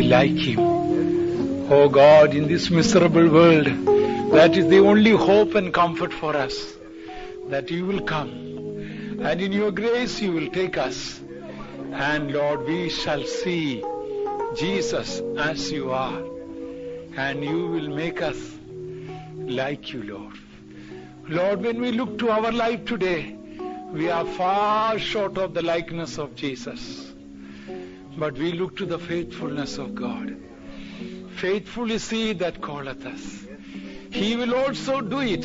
like him. Oh God, in this miserable world, that is the only hope and comfort for us, that you will come and in your grace you will take us, and Lord, we shall see Jesus as you are, and you will make us like you, Lord. Lord, when we look to our life today, we are far short of the likeness of Jesus, but we look to the faithfulness of God. Faithful is he that calleth us. He will also do it.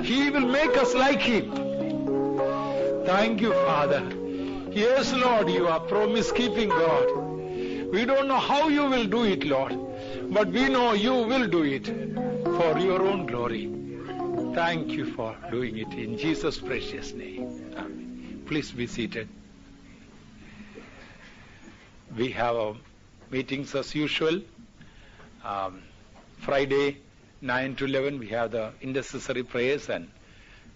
He will make us like him. Thank you, Father. Yes, Lord, you are promise-keeping God. We don't know how you will do it, Lord, but we know you will do it for your own glory. Thank you for doing it in Jesus' precious name. Amen. Please be seated. We have our meetings as usual. Friday 9 to 11 we have the intercessory prayers, and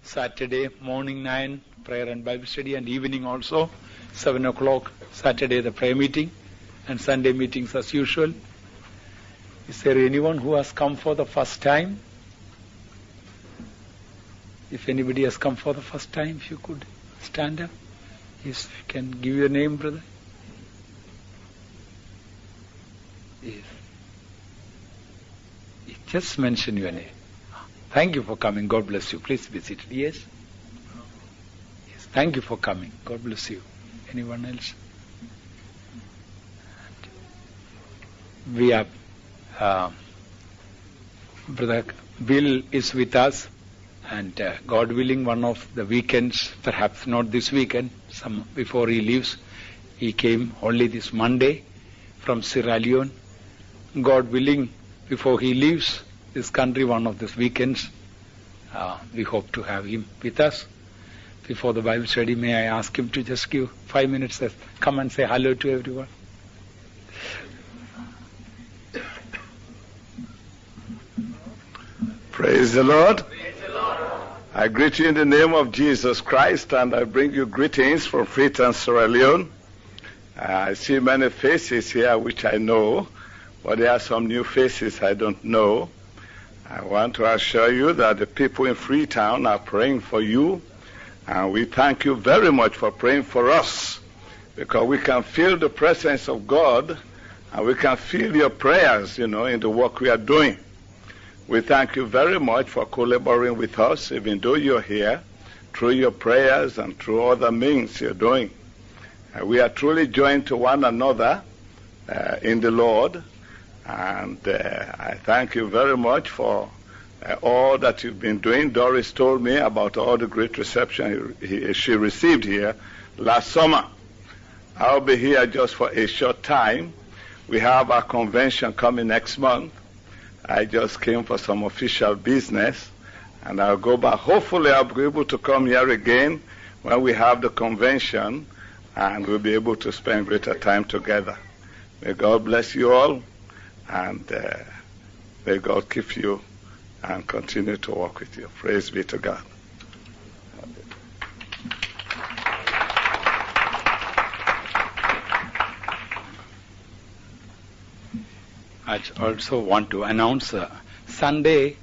Saturday morning 9 prayer and Bible study, and evening also 7 o'clock Saturday the prayer meeting, and Sunday meetings as usual. Is there anyone who has come for the first time? If anybody has come for the first time, if you could stand up. Yes, you can give your name, brother. Yes. Just mention your name. Thank you for coming. God bless you. Please be seated. Yes? Yes. Thank you for coming. God bless you. Anyone else? We have Brother Bill is with us, and God willing, one of the weekends, perhaps not this weekend, some before he leaves, he came only this Monday from Sierra Leone. God willing, before he leaves this country one of these weekends, we hope to have him with us. Before the Bible study, may I ask him to just give 5 minutes, come and say hello to everyone. Praise the Lord. I greet you in the name of Jesus Christ, and I bring you greetings from Freetown, Sierra Leone. I see many faces here which I know, but there are some new faces I don't know. I want to assure you that the people in Freetown are praying for you, and we thank you very much for praying for us, because we can feel the presence of God, and we can feel your prayers, in the work we are doing. We thank you very much for collaborating with us, even though you're here, through your prayers and through other means you're doing. We are truly joined to one another in the Lord, and I thank you very much for all that you've been doing. Doris told me about all the great reception she received here last summer. I'll be here just for a short time. We have our convention coming next month. I just came for some official business, and I'll go back. Hopefully I'll be able to come here again when we have the convention, and we'll be able to spend greater time together. May God bless you all, and may God keep you and continue to walk with you. Praise be to God. I also want to announce last Sunday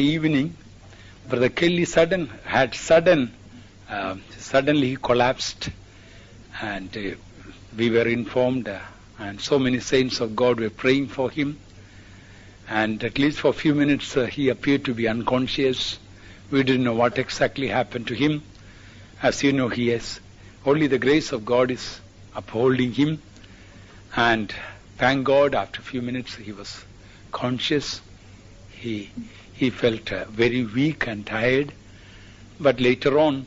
evening, Brother Kelly suddenly he collapsed, and we were informed, and so many saints of God were praying for him, and at least for a few minutes he appeared to be unconscious. We didn't know what exactly happened to him. As you know, only the grace of God is upholding him, and thank God, after a few minutes he was conscious. He felt very weak and tired, but later on,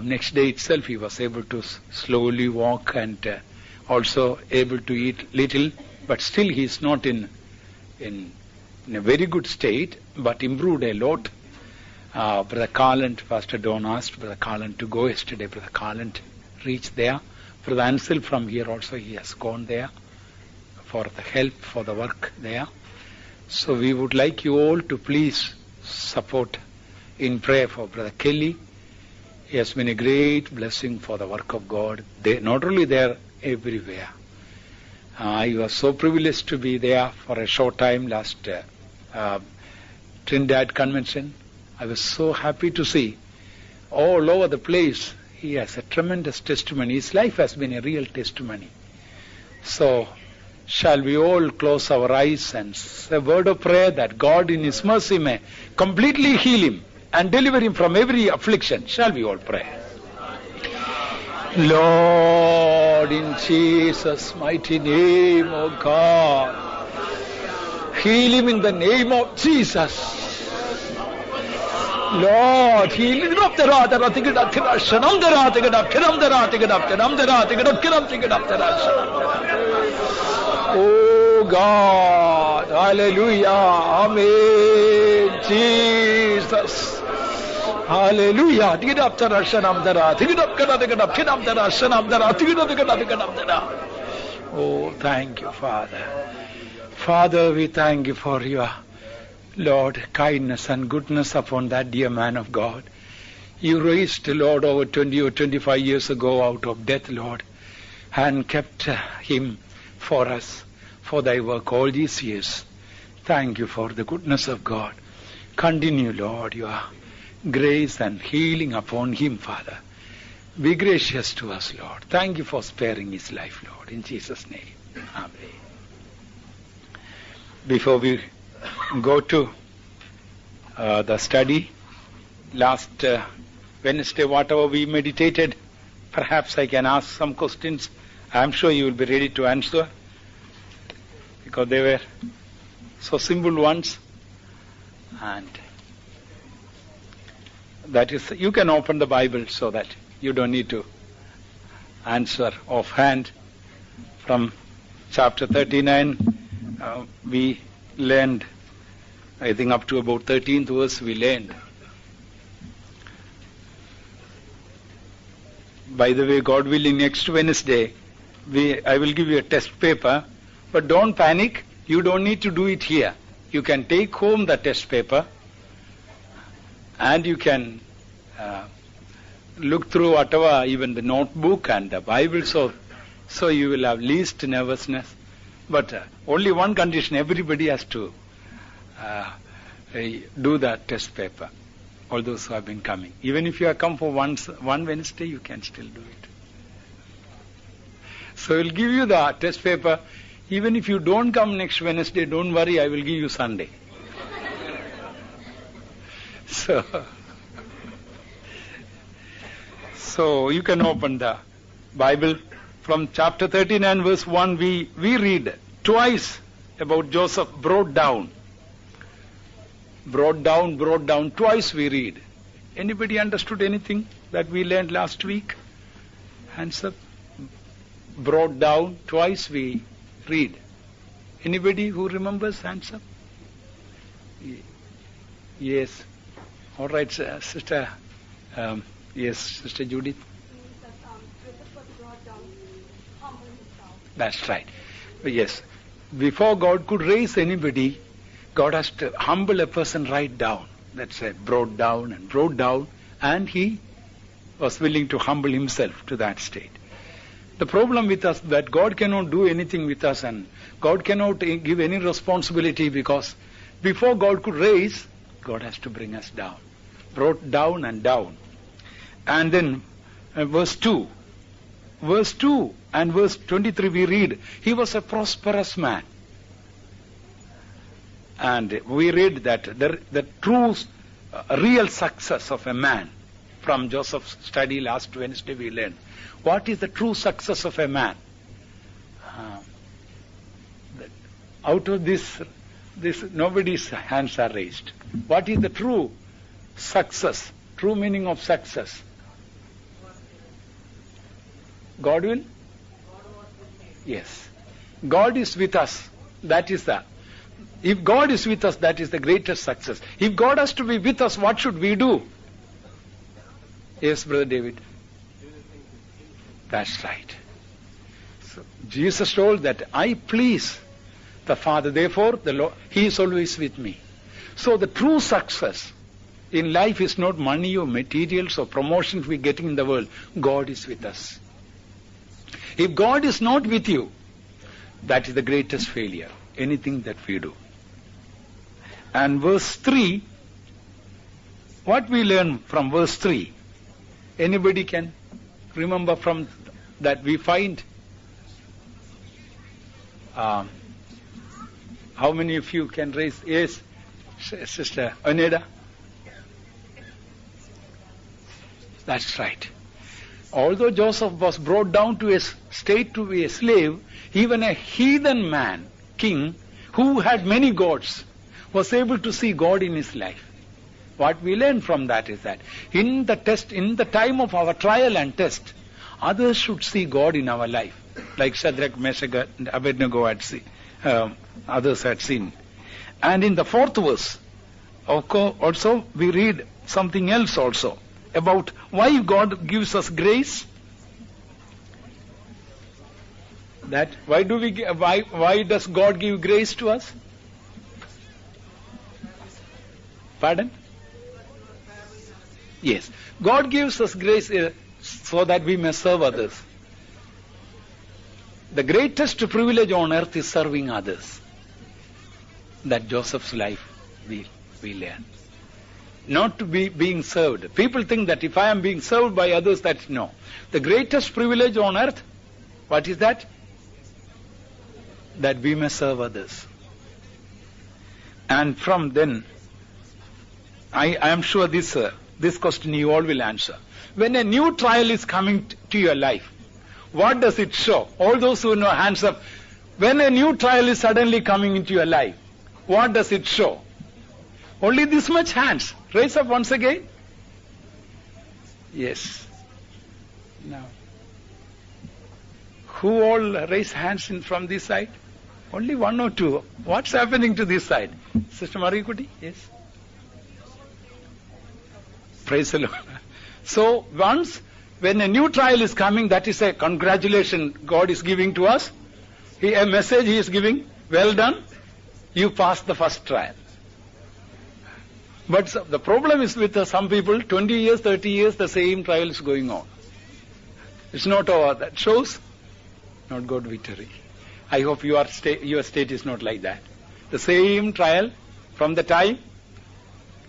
next day itself, he was able to slowly walk and also able to eat little, but still he is not in a very good state, but improved a lot. Brother Carland, Pastor Don asked Brother Carland to go yesterday. Brother Carland reached there. Brother Ansel from here also, he has gone there for the help, for the work there. So we would like you all to please support in prayer for Brother Kelly. He has been a great blessing for the work of God. Not only there, everywhere. I was so privileged to be there for a short time last Trinidad convention. I was so happy to see all over the place. He has a tremendous testimony. His life has been a real testimony. So, shall we all close our eyes and say a word of prayer that God in His mercy may completely heal him and deliver him from every affliction? Shall we all pray? Lord, in Jesus' mighty name, O God, heal him in the name of Jesus. Lord, heal him. Oh God, hallelujah, amen, Jesus. Hallelujah. Oh, thank you, Father. Father, we thank you for your, Lord, kindness and goodness upon that dear man of God. You raised, Lord, over 20 or 25 years ago out of death, Lord, and kept him for us, for thy work all these years. Thank you for the goodness of God. Continue, Lord, your grace and healing upon him, Father. Be gracious to us, Lord. Thank you for sparing his life, Lord. In Jesus' name. Amen. Before we go to the study, last Wednesday, whatever we meditated, perhaps I can ask some questions. I'm sure you will be ready to answer, because they were so simple ones. And that is, you can open the Bible so that you don't need to answer offhand. From chapter 39, we learned, I think up to about 13th verse we learned. By the way, God willing, next Wednesday, I will give you a test paper, but don't panic. You don't need to do it here. You can take home the test paper and you can look through whatever, even the notebook and the Bible, so you will have least nervousness. But only one condition, everybody has to do that test paper, all those who have been coming. Even if you have come for one Wednesday, you can still do it. So we'll give you the test paper. Even if you don't come next Wednesday, don't worry, I will give you Sunday. So you can open the Bible. From chapter 39 verse 1, we read twice about Joseph brought down. Brought down, twice we read. Anybody understood anything that we learned last week? Hands up. Brought down, twice we read. Anybody who remembers? Hands up. Yes. All right, Sister. Yes, Sister Judith. That's right. Yes. Before God could raise anybody, God has to humble a person right down. That's it. Brought down, and he was willing to humble himself to that state. The problem with us that God cannot do anything with us, and God cannot give any responsibility, because before God could raise, God has to bring us down. Brought down and down. And then verse 2 and verse 23 we read, he was a prosperous man. And we read that the true, real success of a man, from Joseph's study last Wednesday we learned. What is the true success of a man? Out of this nobody's hands are raised. What is the true success? True meaning of success? God will? Yes. God is with us. That is the. If God is with us, that is the greatest success. If God has to be with us, what should we do? Yes, Brother David. That's right. So Jesus told that I please the Father, therefore the Lord, He is always with me. So the true success in life is not money or materials or promotions we're getting in the world. God is with us. If God is not with you, That is the greatest failure, anything that we do. And verse 3, what we learn from verse 3? Anybody can remember from that we find? How many of you can raise? Yes, Sister Aneda? That's right. Although Joseph was brought down to a state to be a slave, even a heathen man, king, who had many gods, was able to see God in his life. What we learn from that is that in the time of our trial and test, others should see God in our life, like Shadrach, Meshach, and Abednego had seen, others had seen. And in the 4th verse, also we read something else also about why God gives us grace. That why does God give grace to us? Pardon? Yes. God gives us grace so that we may serve others. The greatest privilege on earth is serving others. That Joseph's life we learn. Not to be being served. People think that if I am being served by others, that's no. The greatest privilege on earth, what is that? That we may serve others. And from then, I am sure this question you all will answer. When a new trial is coming to your life, what does it show? All those who know, hands up. When a new trial is suddenly coming into your life, what does it show? Only this much hands. Raise up once again. Yes. Now, who all raise hands from this side? Only 1 or 2. What's happening to this side? Sister Marikuti? Yes. Praise the Lord. So once, when a new trial is coming, that is a congratulation God is giving to us. A message He is giving. Well done. You passed the first trial. But the problem is with some people, 20 years, 30 years, the same trial is going on. It's not over. That shows not God victory. I hope your state is not like that. The same trial from the time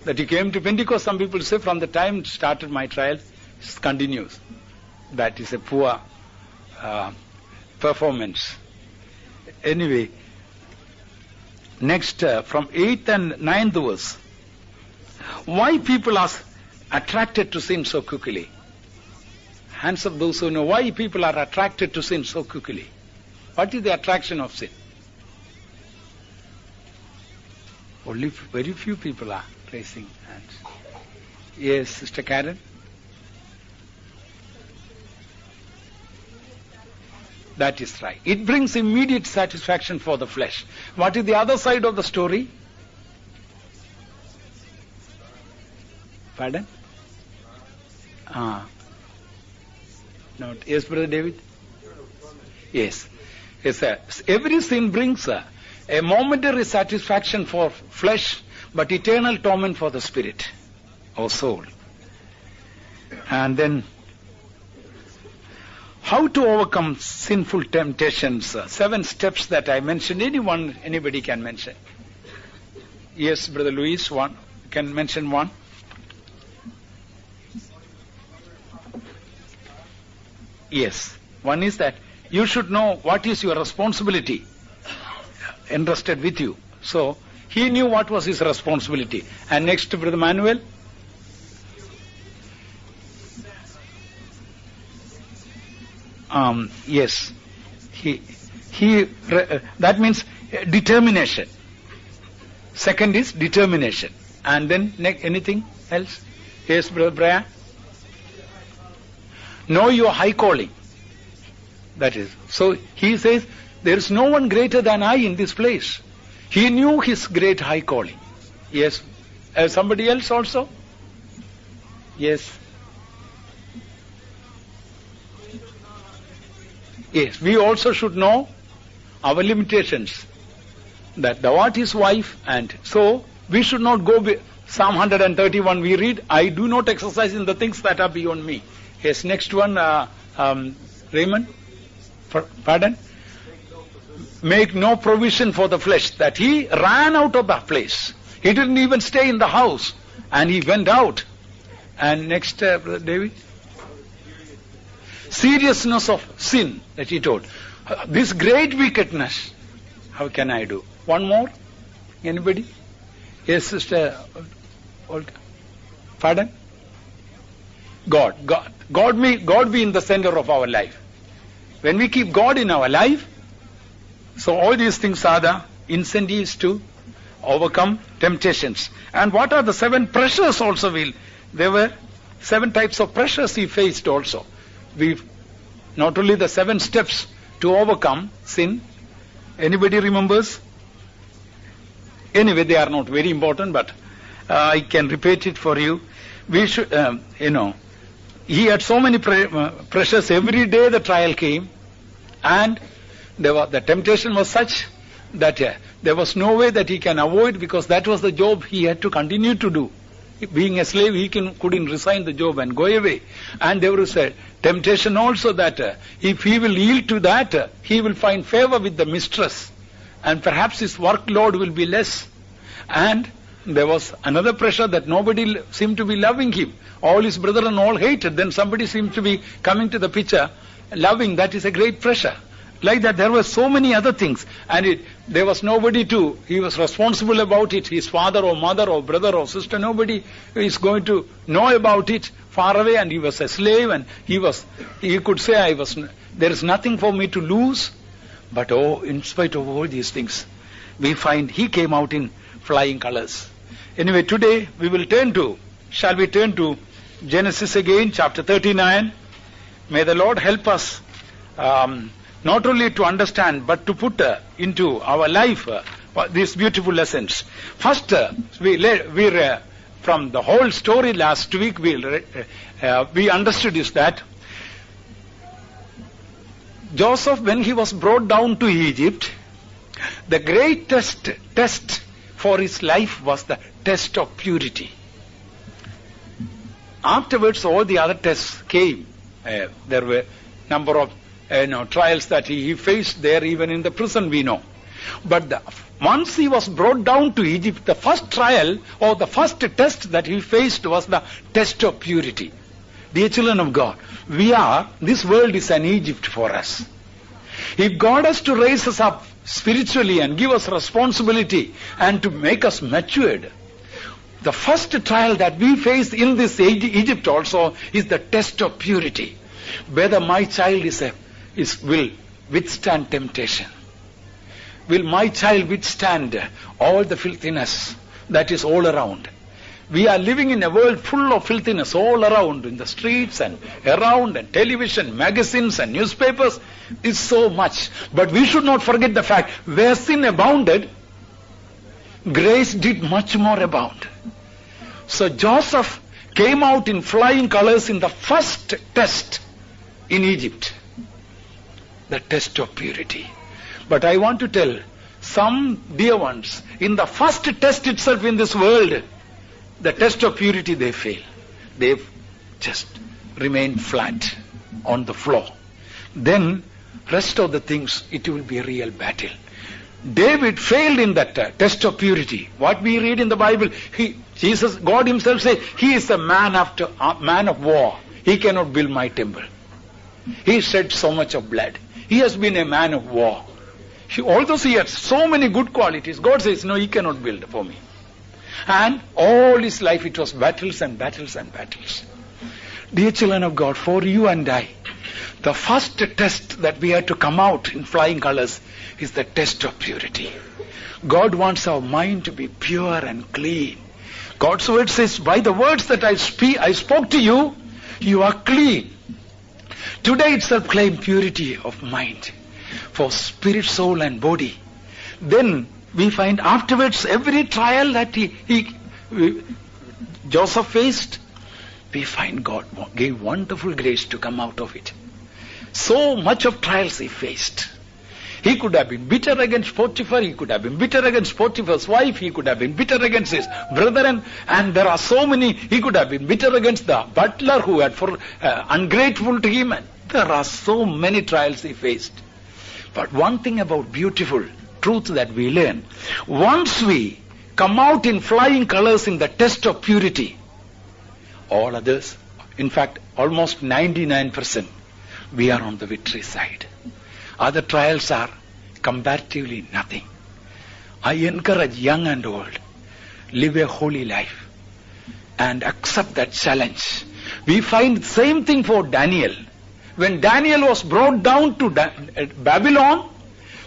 that you came to Pentecost, some people say from the time it started my trial, it continues. That is a poor performance. Anyway, next from 8th and 9th verse. Why people are attracted to sin so quickly? Hands up those who know why people are attracted to sin so quickly. What is the attraction of sin? Only very few people are raising hands. Yes, Sister Karen? That is right. It brings immediate satisfaction for the flesh. What is the other side of the story? Pardon? No. Yes, Brother David? Yes. Yes, sir. Every sin brings a momentary satisfaction for flesh, but eternal torment for the spirit or soul. And then, how to overcome sinful temptations? 7 steps that I mentioned. Anybody can mention. Yes, Brother Luis, one can mention one. Yes, one is that you should know what is your responsibility entrusted with you. So he knew what was his responsibility. And next, Brother Manuel. Yes, that means determination. Second is determination. And then anything else? Yes, Brother Brian. Know your high calling. That is. So he says, there is no one greater than I in this place. He knew his great high calling. Yes. Somebody else also? Yes. Yes. We also should know our limitations. That thou art his wife, and so we should not go. Psalm 131 we read, I do not exercise in the things that are beyond me. Yes, next one, Raymond. Pardon? make no provision for the flesh, that he ran out of that place. He didn't even stay in the house, and he went out. And next, Brother David? Seriousness of sin that he told. This great wickedness, how can I do? One more? Anybody? Yes, Sister Olga. Pardon? God be in the center of our life. When we keep God in our life, so all these things are the incentives to overcome temptations. And what are the 7 pressures also? There were 7 types of pressures he faced also. Not only the 7 steps to overcome sin. Anybody remembers? Anyway, they are not very important, but I can repeat it for you. We should, he had so many pressures. Every day the trial came, and the temptation was such that there was no way that he can avoid, because that was the job he had to continue to do. Being a slave, he couldn't resign the job and go away. And there was a temptation also that if he will yield to that, he will find favor with the mistress, and perhaps his workload will be less. And there was another pressure that nobody seemed to be loving him. All his brethren all hated. Then somebody seemed to be coming to the picture, loving. That is a great pressure. Like that, there were so many other things, and there was nobody he was responsible about it. His father or mother or brother or sister, nobody is going to know about it, far away, and he was a slave, and he could say, there is nothing for me to lose. But in spite of all these things, we find he came out in flying colors. Anyway, today shall we turn to Genesis again, chapter 39. May the Lord help us not only to understand, but to put into our life these beautiful lessons. First, from the whole story last week, we understood is that Joseph, when he was brought down to Egypt, the greatest test for his life was the test of purity. Afterwards, all the other tests came. There were number of trials that he faced there, even in the prison, we know. But once he was brought down to Egypt, the first trial or the first test that he faced was the test of purity. Dear children of God, this world is an Egypt for us. If God has to raise us up spiritually and give us responsibility and to make us matured, the first trial that we face in this Egypt also is the test of purity. Whether my child will withstand temptation. Will my child withstand all the filthiness that is all around? We are living in a world full of filthiness all around, in the streets and around, and television, magazines and newspapers. It's so much. But we should not forget the fact, where sin abounded, grace did much more abound. So Joseph came out in flying colors in the first test in Egypt, the test of purity. But I want to tell some dear ones, in the first test itself in this world, the test of purity, they fail. They just remain flat on the floor. Then rest of the things, it will be a real battle. David failed in that test of purity. What we read in the Bible, God himself says, he is a man of war. He cannot build my temple. He shed so much of blood. He has been a man of war. Although he has so many good qualities, God says, no, he cannot build for me. And all his life it was battles and battles and battles. Dear children of God, for you and I, the first test that we have to come out in flying colors is the test of purity. God wants our mind to be pure and clean. God's word says, by the words that I spoke to you, you are clean. Today itself claim purity of mind for spirit, soul and body. Then we find afterwards every trial that Joseph faced, we find God gave wonderful grace to come out of it. So much of trials he faced. He could have been bitter against Potiphar, he could have been bitter against Potiphar's wife, he could have been bitter against his brethren, and there are so many. He could have been bitter against the butler who had ungrateful to him, and there are so many trials he faced. But one thing about beautiful truth that we learn, once we come out in flying colors in the test of purity, all others, in fact almost 99%, we are on the victory side. Other trials are comparatively nothing. I encourage young and old, live a holy life and accept that challenge. We find the same thing for Daniel. When Daniel was brought down to Babylon,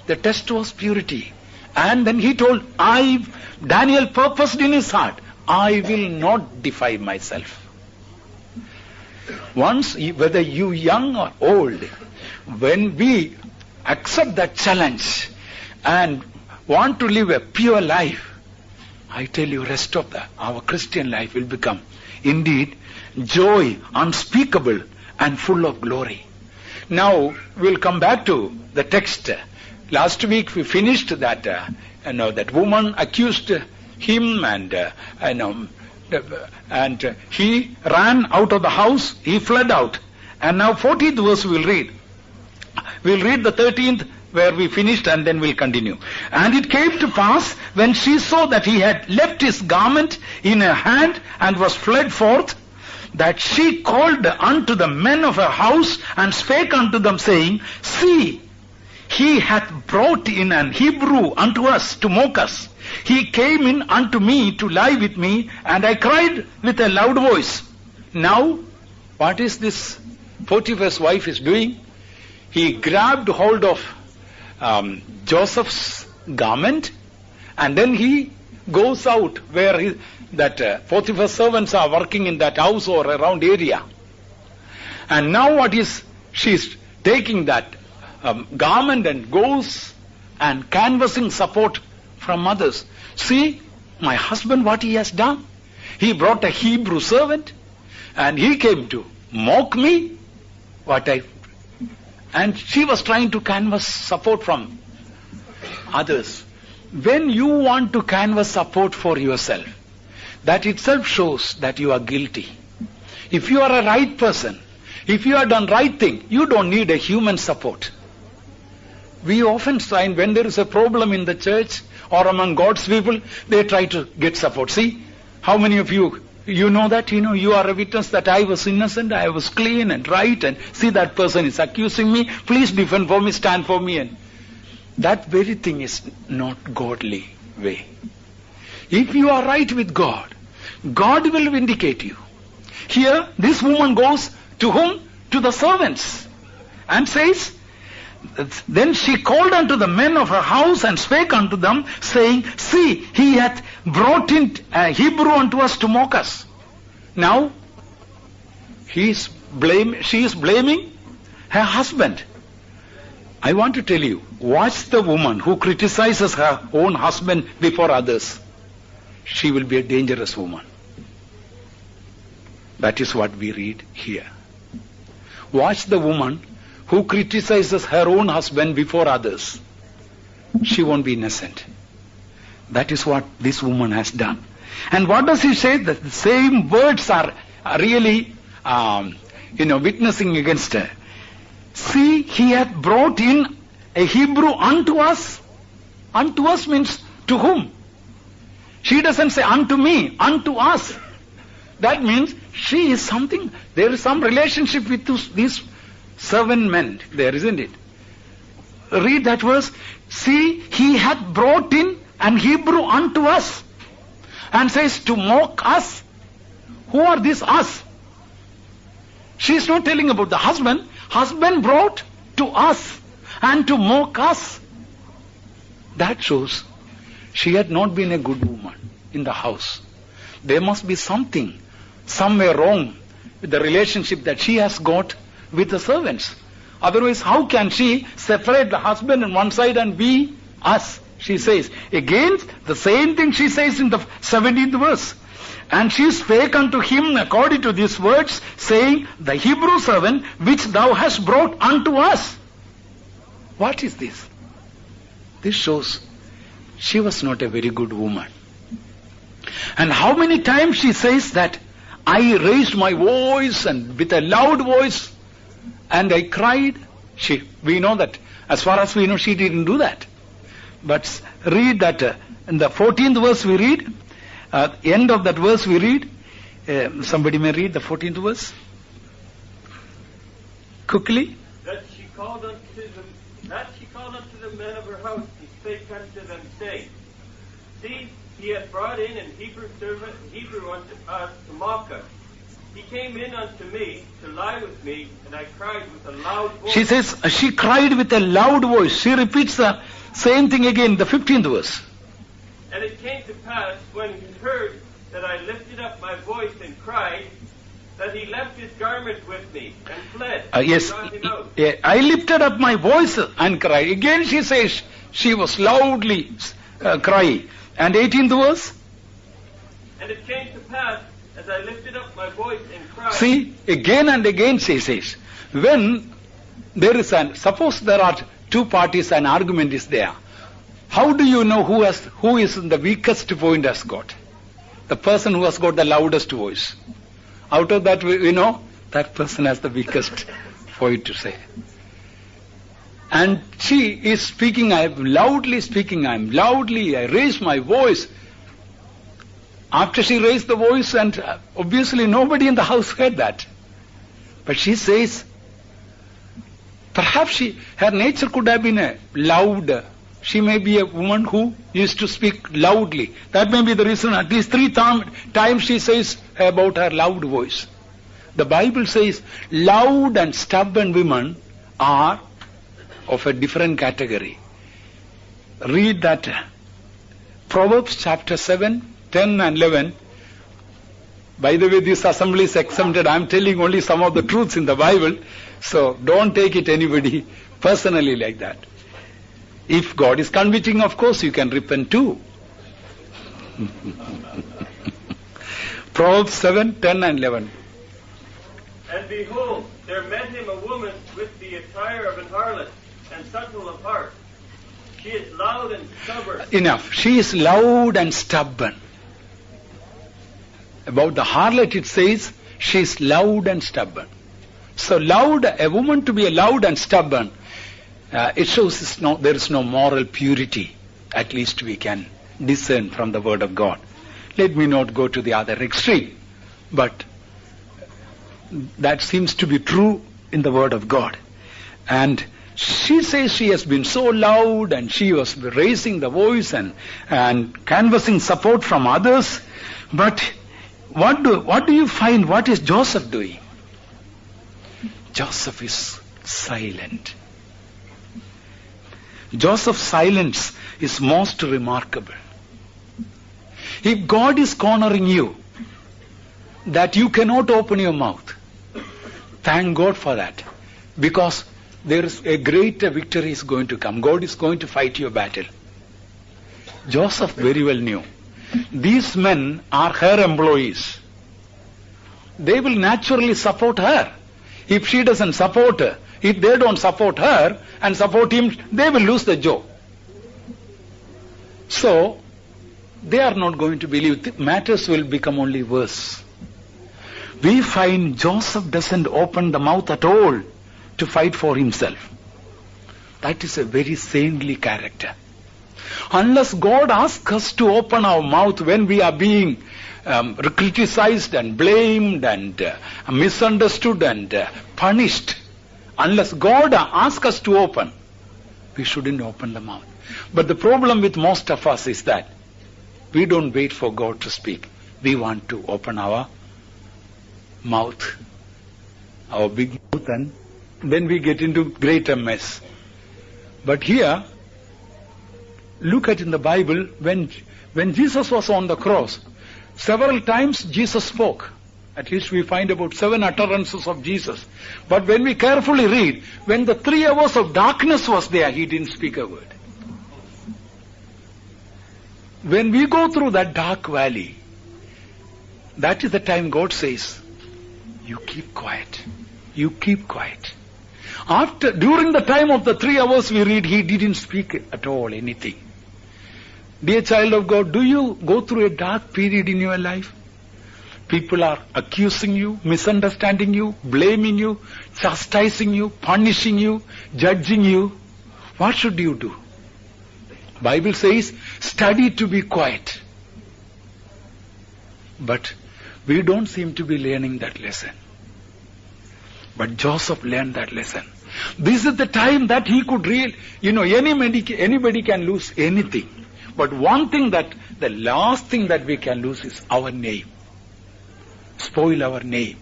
the test was purity. And then he told, Daniel purposed in his heart, I will not defile myself. Once, whether you young or old, when we accept that challenge and want to live a pure life, I tell you, rest of our Christian life will become indeed joy unspeakable and full of glory. Now we'll come back to the text. Last week we finished that that woman accused him and he ran out of the house, he fled out. And now 14th verse we'll read. We'll read the 13th where we finished and then we'll continue. And it came to pass when she saw that he had left his garment in her hand and was fled forth, that she called unto the men of her house and spake unto them, saying, See, he hath brought in an Hebrew unto us to mock us. He came in unto me to lie with me, and I cried with a loud voice. Now, what is this Potiphar's wife is doing? He grabbed hold of Joseph's garment, and then he goes out where Potiphar's servants are working in that house or around area. And now she's taking that garment and goes and canvassing support from others. See, my husband, what he has done. He brought a Hebrew servant and he came to mock me. And she was trying to canvass support from others. When you want to canvass support for yourself, that itself shows that you are guilty. If you are a right person, if you have done right thing, you don't need a human support. We often find when there is a problem in the church or among God's people, they try to get support. See, how many of you know that? You are a witness that I was innocent, I was clean and right, and see that person is accusing me, please defend for me, stand for me. And that very thing is not godly way. If you are right with God, God will vindicate you. Here, this woman goes to whom? To the servants, and says, Then she called unto the men of her house and spake unto them, saying, See, he hath brought in a Hebrew unto us to mock us. Now, she is blaming her husband. I want to tell you, watch the woman who criticizes her own husband before others. She will be a dangerous woman. That is what we read here. Watch the woman who criticizes her own husband before others. She won't be innocent. That is what this woman has done. And what does he say? That the same words are really, witnessing against her. See, he hath brought in a Hebrew unto us. Unto us means to whom? She doesn't say unto me, unto us. That means she is something, there is some relationship with these 7 men there, isn't it? Read that verse. See, he hath brought in an Hebrew unto us, and says to mock us. Who are these us? She is not telling about the husband. Husband brought to us and to mock us. That shows she had not been a good woman in the house. There must be something, somewhere wrong with the relationship that she has got with the servants. Otherwise, how can she separate the husband on one side and be us? She says. Again, the same thing she says in the 17th verse. And she spake unto him according to these words, saying, The Hebrew servant which thou hast brought unto us. What is this? This shows she was not a very good woman. And how many times she says that I raised my voice and with a loud voice and I cried. We know that As far as we know, she didn't do that. But read that in the 14th verse we read, end of that verse we read, somebody may read the 14th verse quickly. That she called unto the men of her house and spake unto them, saying, See, he hath brought in an Hebrew servant, Hebrew unto us, to mock us. He came in unto me to lie with me, and I cried with a loud voice. She says, she cried with a loud voice. She repeats the same thing again, the 15th verse. And it came to pass, when he heard that I lifted up my voice and cried, that he left his garment with me and fled. Yes, And brought him out. I lifted up my voice and cried. Again she says she was loudly crying. And 18th verse. And it came to pass, as I lifted up my voice and cried. See, again and again she says, when there is suppose there are two parties, an argument is there. How do you know who is the weakest point has got? The person who has got the loudest voice. Out of that we know that person has the weakest point to say. And she is speaking, I raise my voice. After she raised the voice, and obviously nobody in the house heard that. But she says, perhaps her nature could have been a loud. She may be a woman who used to speak loudly. That may be the reason. At least 3 times she says about her loud voice. The Bible says loud and stubborn women are of a different category. Read that. Proverbs chapter 7, 10 and 11. By the way, this assembly is exempted. I am telling only some of the truths in the Bible. So don't take it anybody personally like that. If God is convicting, of course, you can repent too. Proverbs 7, 10 and 11. And behold, there met him a woman with the attire of an harlot, and subtle of heart. She is loud and stubborn. Enough. She is loud and stubborn. About the harlot it says, she is loud and stubborn. So loud, a woman to be loud and stubborn, it shows there is no moral purity. At least we can discern from the word of God. Let me not go to the other extreme. But that seems to be true in the word of God. And she says she has been so loud, and she was raising the voice and canvassing support from others. But what do you find? What is Joseph doing? Joseph is silent. Joseph's silence is most remarkable. If God is cornering you, that you cannot open your mouth, thank God for that. Because there is a great victory is going to come. God is going to fight your battle. Joseph very well knew. These men are her employees. They will naturally support her. If she doesn't support her, if they don't support her and support him, they will lose the job. So, they are not going to believe. Matters will become only worse. We find Joseph doesn't open the mouth at all to fight for himself. That is a very saintly character. Unless God asks us to open our mouth when we are being criticized and blamed and misunderstood and punished, unless God asks us to open, we shouldn't open the mouth. But the problem with most of us is that we don't wait for God to speak. We want to open our mouth, our big mouth, and then we get into greater mess. But here, look at in the Bible, when Jesus was on the cross, several times Jesus spoke. At least we find about 7 utterances of Jesus. But when we carefully read, when the 3 hours of darkness was there, he didn't speak a word. When we go through that dark valley, that is the time God says, you keep quiet. You keep quiet. During the time of the 3 hours we read, he didn't speak at all anything. Dear child of God, do you go through a dark period in your life? People are accusing you, misunderstanding you, blaming you, chastising you, punishing you, judging you. What should you do? Bible says, study to be quiet. But we don't seem to be learning that lesson. But Joseph learned that lesson. This is the time that he could anybody can lose anything. But the last thing that we can lose is our name. Spoil our name.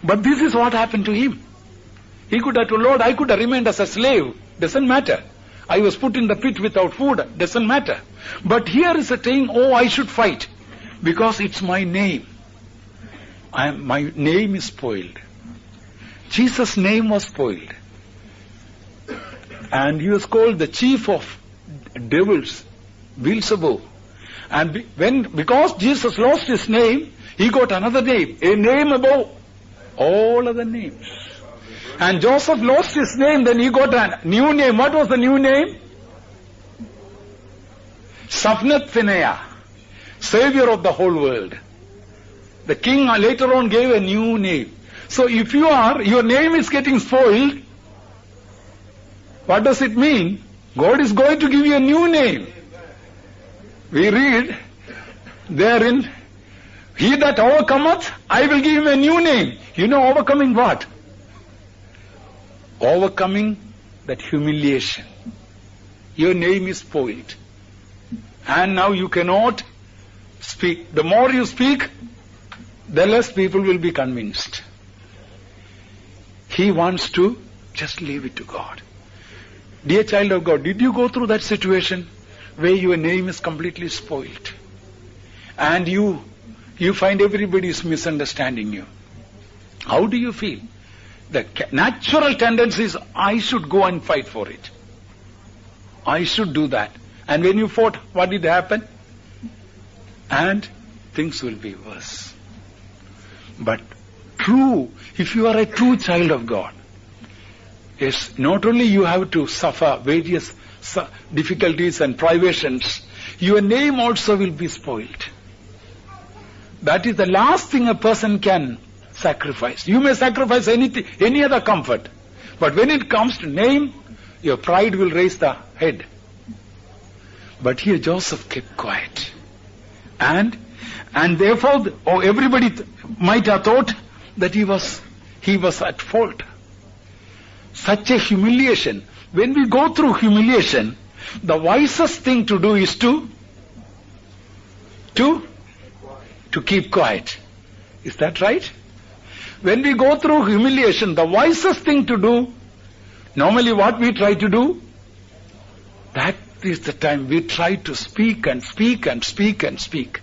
But this is what happened to him. He could have told, Lord, I could have remained as a slave. Doesn't matter. I was put in the pit without food. Doesn't matter. But here is a thing, I should fight. Because it's my name. My name is spoiled. Jesus' name was spoiled. And he was called the chief of devils, Beelzebub. And because Jesus lost his name, he got another name, a name above all other names. And Joseph lost his name, then he got a new name. What was the new name? Saphnath-Paneah, Savior of the whole world. The king later on gave a new name. So if your name is getting spoiled, what does it mean? God is going to give you a new name. We read therein, he that overcometh, I will give him a new name. Overcoming what? Overcoming that humiliation. Your name is spoiled. And now you cannot speak. The more you speak, the less people will be convinced. He wants to just leave it to God. Dear child of God, did you go through that situation where your name is completely spoiled? And you find everybody is misunderstanding you. How do you feel? The natural tendency is, I should go and fight for it. I should do that. And when you fought, what did happen? And things will be worse. But if you are a true child of God, yes, not only you have to suffer various difficulties and privations, your name also will be spoiled. That is the last thing a person can sacrifice. You may sacrifice any other comfort, but when it comes to name, your pride will raise the head. But here Joseph kept quiet. And therefore, everybody might have thought that he was at fault. Such a humiliation. When we go through humiliation, the wisest thing to do is to keep quiet. Is that right? When we go through humiliation, the wisest thing to do, normally what we try to do, that is the time we try to speak and speak and speak and speak.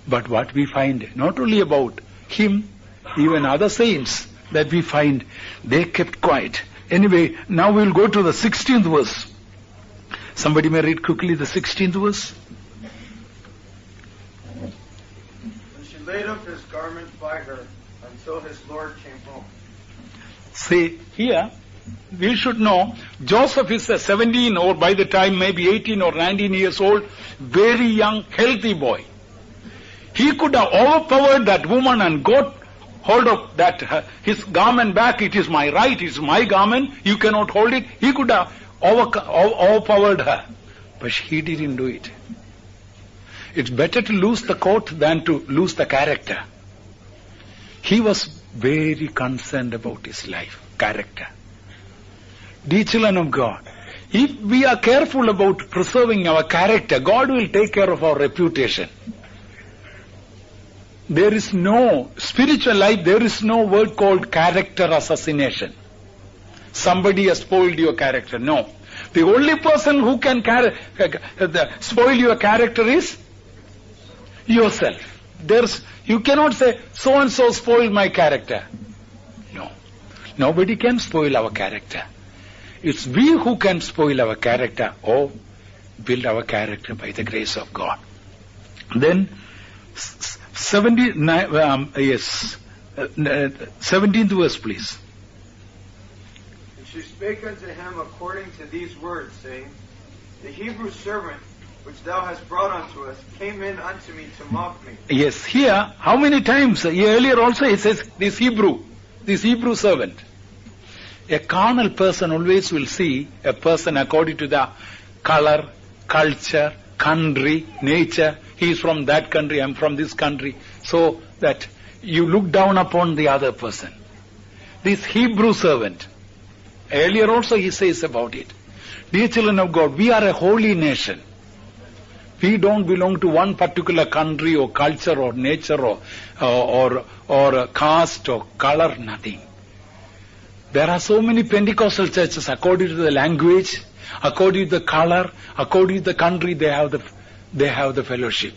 But what we find, not only about him, even other saints that we find, they kept quiet. Anyway, now we'll go to the 16th verse. Somebody may read quickly the 16th verse. And she laid up his garment by her until his Lord came home. See, here, we should know, Joseph is a 17 or by the time maybe 18 or 19 years old, very young, healthy boy. He could have overpowered that woman and got hold of that his garment back. It is my right, it is my garment, you cannot hold it. He could have overpowered her. But he didn't do it. It's better to lose the coat than to lose the character. He was very concerned about his life, character. Dear children of God, if we are careful about preserving our character, God will take care of our reputation. There is no spiritual life, there is no word called character assassination. Somebody has spoiled your character. No. The only person who can spoil your character is yourself. You cannot say, so and so spoiled my character. No. Nobody can spoil our character. It's we who can spoil our character or build our character by the grace of God. Then 17th verse, please. And she spake unto him according to these words, saying, The Hebrew servant which thou hast brought unto us came in unto me to mock me. Yes, here, how many times? Earlier also he says, this Hebrew servant. A carnal person always will see a person according to the color, culture, country, nature. He is from that country, I am from this country. So that you look down upon the other person. This Hebrew servant, earlier also he says about it. Dear children of God, we are a holy nation. We don't belong to one particular country or culture or nature or caste or color, nothing. There are so many Pentecostal churches according to the language, according to the color, according to the country, they have the fellowship.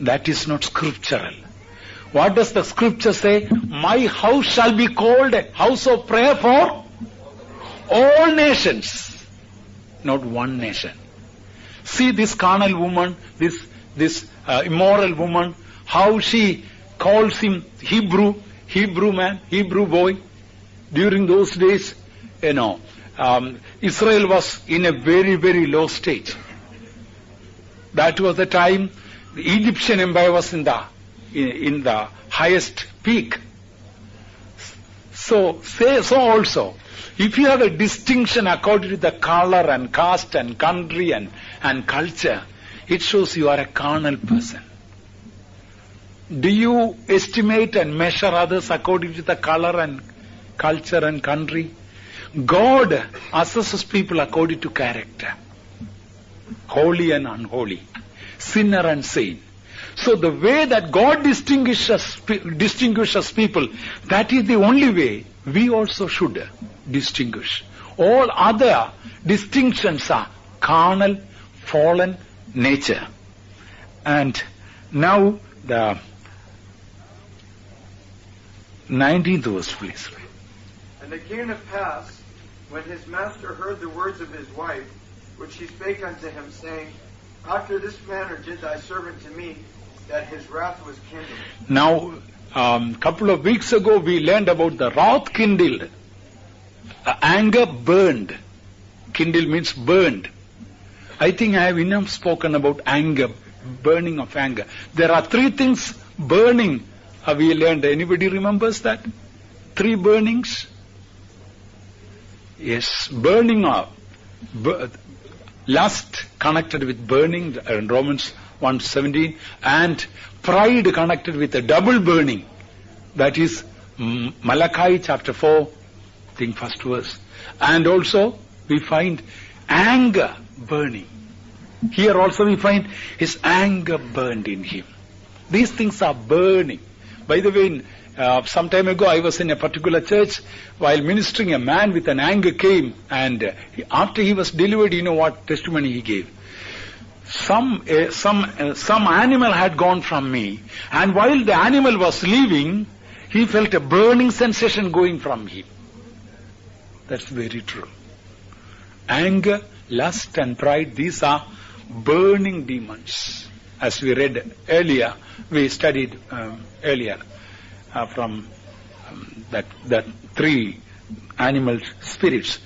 That is not scriptural. What does the scripture say? My house shall be called a house of prayer for all nations, not one nation. See this carnal woman, this immoral woman, how she calls him Hebrew man, Hebrew boy. During those days, Israel was in a very, very low state. That was the time the Egyptian empire was in the highest peak. So also, if you have a distinction according to the color and caste and country and culture, it shows you are a carnal person. Do you estimate and measure others according to the color and culture and country? God assesses people according to character. Holy and unholy, sinner and saint. So the way that God distinguishes people, that is the only way we also should distinguish. All other distinctions are carnal, fallen nature. And now the 19th verse, please. And it came to pass, when his master heard the words of his wife, which she spake unto him, saying, After this manner did thy servant to me, that his wrath was kindled. Now, couple of weeks ago we learned about the wrath kindled. Anger burned. Kindle means burned. I think I have enough spoken about anger, burning of anger. There are three things burning. We learned. Anybody remembers that? Three burnings? Yes, burning of lust connected with burning in Romans 1:17, and pride connected with a double burning. That is Malachi chapter 4, I think first verse. And also we find anger burning. Here also we find his anger burned in him. These things are burning. By the way, some time ago I was in a particular church. While ministering, a man with an anger came, and after he was delivered, you know what testimony he gave? Some animal had gone from me, and while the animal was leaving, he felt a burning sensation going from him. That's very true. Anger, lust and pride, these are burning demons. As we read earlier, we studied earlier from that three animal spirits.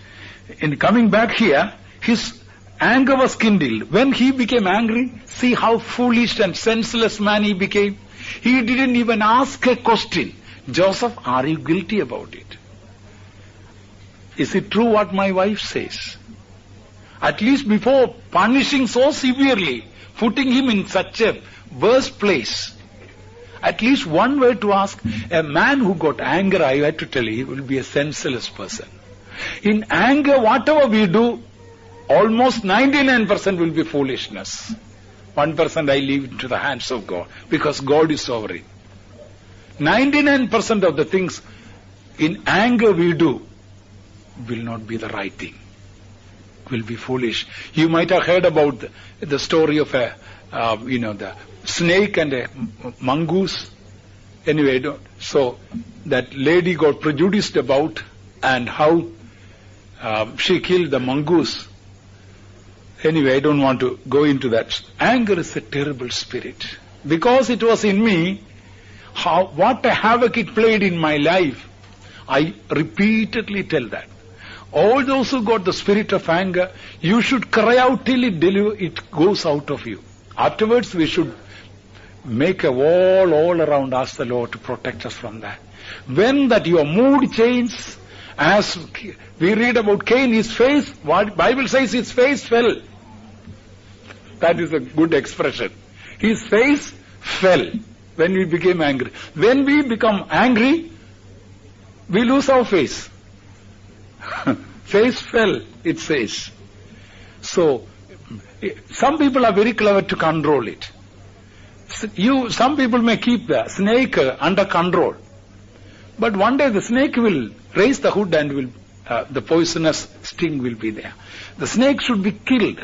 In coming back here, his anger was kindled. When he became angry, see how foolish and senseless man he became. He didn't even ask a question. Joseph, are you guilty about it? Is it true what my wife says? At least before punishing so severely, putting him in such a worse place, at least one word to ask. A man who got anger, I had to tell you, he will be a senseless person. In anger, whatever we do, almost 99% will be foolishness. 1% I leave into the hands of God, because God is sovereign. 99% of the things in anger we do will not be the right thing. Will be foolish. You might have heard about the story of the snake and a mongoose. Anyway, so that lady got prejudiced about and how she killed the mongoose. Anyway, I don't want to go into that. Anger is a terrible spirit. Because it was in me, what a havoc it played in my life, I repeatedly tell that. All those who got the spirit of anger, you should cry out till it goes out of you. Afterwards, we should make a wall all around us, the Lord, to protect us from that. When that your mood changes As we read about Cain, his face, what Bible says, his face fell. That is a good expression. His face fell when we became angry. When we become angry, we lose our face. Face fell, it says. So, some people are very clever to control it. Some people may keep the snake under control. But one day the snake will raise the hood and the poisonous sting will be there. The snake should be killed.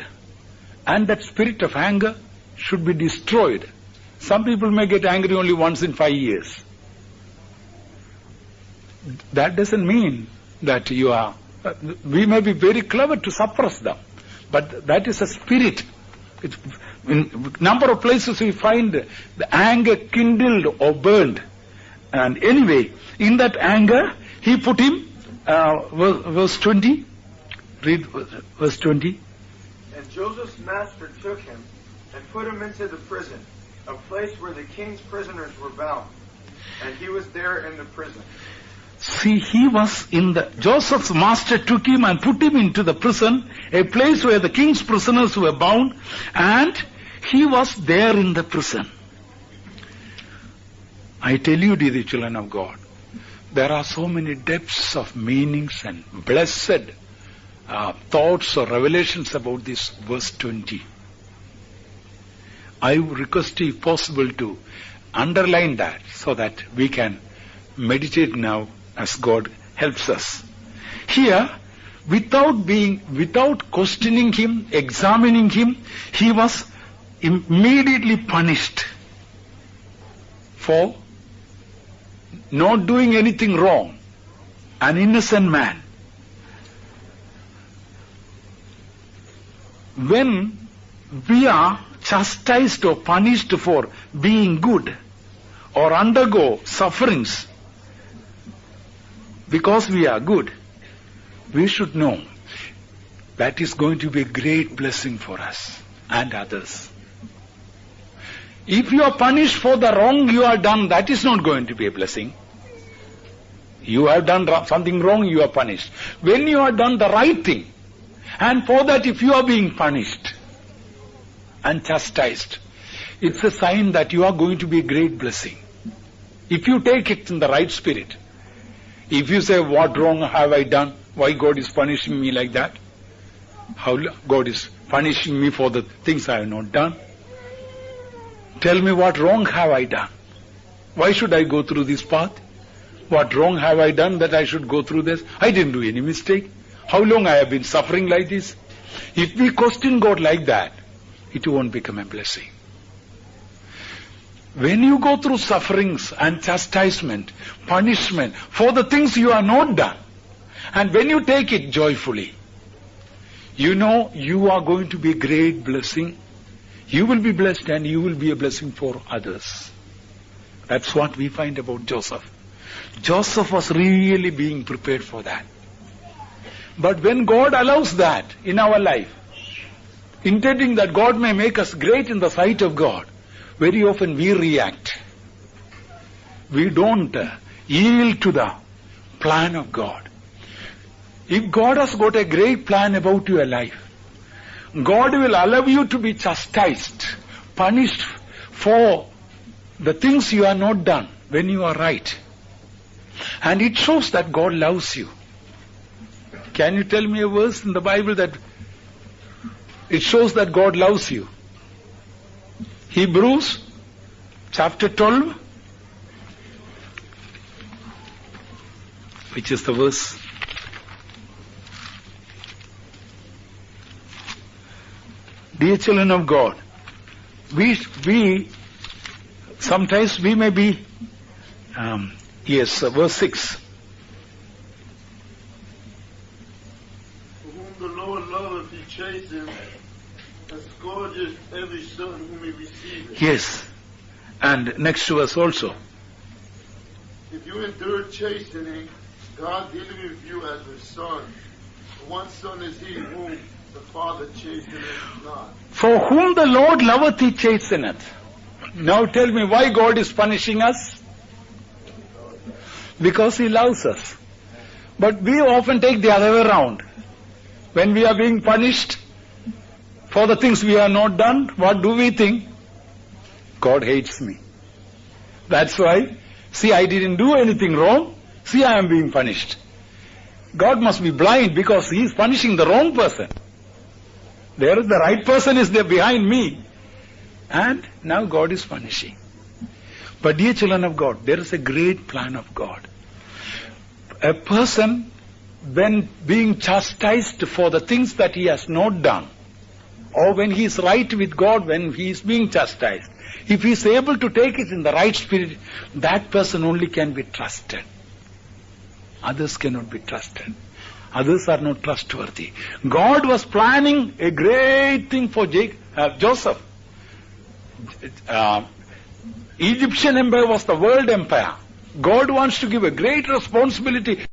And that spirit of anger should be destroyed. Some people may get angry only once in 5 years. That doesn't mean that we may be very clever to suppress them. But that is a spirit. In number of places we find the anger kindled or burned. And anyway, in that anger, he put him, verse 20, read verse 20. And Joseph's master took him and put him into the prison, a place where the king's prisoners were bound. And he was there in the prison. See, Joseph's master took him and put him into the prison, a place where the king's prisoners were bound, and he was there in the prison. I tell you, dear children of God, there are so many depths of meanings and blessed thoughts or revelations about this verse 20. I request you, if possible, to underline that so that we can meditate now as God helps us. Here, without questioning him, examining him, he was immediately punished for not doing anything wrong. An innocent man. When we are chastised or punished for being good or undergo sufferings because we are good, we should know that is going to be a great blessing for us and others. If you are punished for the wrong you have done, that is not going to be a blessing. You have done something wrong, you are punished. When you have done the right thing, and for that if you are being punished and chastised, it's a sign that you are going to be a great blessing. If you take it in the right spirit. If you say, what wrong have I done? Why God is punishing me like that? How God is punishing me for the things I have not done? Tell me, what wrong have I done? Why should I go through this path? What wrong have I done that I should go through this? I didn't do any mistake. How long I have been suffering like this? If we question God like that, it won't become a blessing. When you go through sufferings and chastisement, punishment for the things you have not done, and when you take it joyfully, you know you are going to be a great blessing. You will be blessed and you will be a blessing for others. That's what we find about Joseph. Joseph was really being prepared for that. But when God allows that in our life, intending that God may make us great in the sight of God, very often we react. We don't yield to the plan of God. If God has got a great plan about your life, God will allow you to be chastised, punished for the things you have not done when you are right. And it shows that God loves you. Can you tell me a verse in the Bible that it shows that God loves you? Hebrews chapter 12, which is the verse. Dear children of God, we sometimes we may be, verse 6. For whom the Lord loveth, he chastens, and scourges every son whom he receiveth. Yes, and next verse also. If you endure chastening, God dealing with you as a son. One son is he whom the Father chasteneth not. For whom the Lord loveth, he chasteneth. Now tell me, why God is punishing us? Because he loves us. But we often take the other way around. When we are being punished for the things we have not done, what do we think? God hates me. That's why, see, I didn't do anything wrong. See, I am being punished. God must be blind because he is punishing the wrong person. There is the right person is there behind me. And now God is punishing. But dear children of God, there is a great plan of God. A person, when being chastised for the things that he has not done, or when he is right with God, when he is being chastised, if he is able to take it in the right spirit, that person only can be trusted. Others cannot be trusted. Others are not trustworthy. God was planning a great thing for Joseph. Egyptian empire was the world empire. God wants to give a great responsibility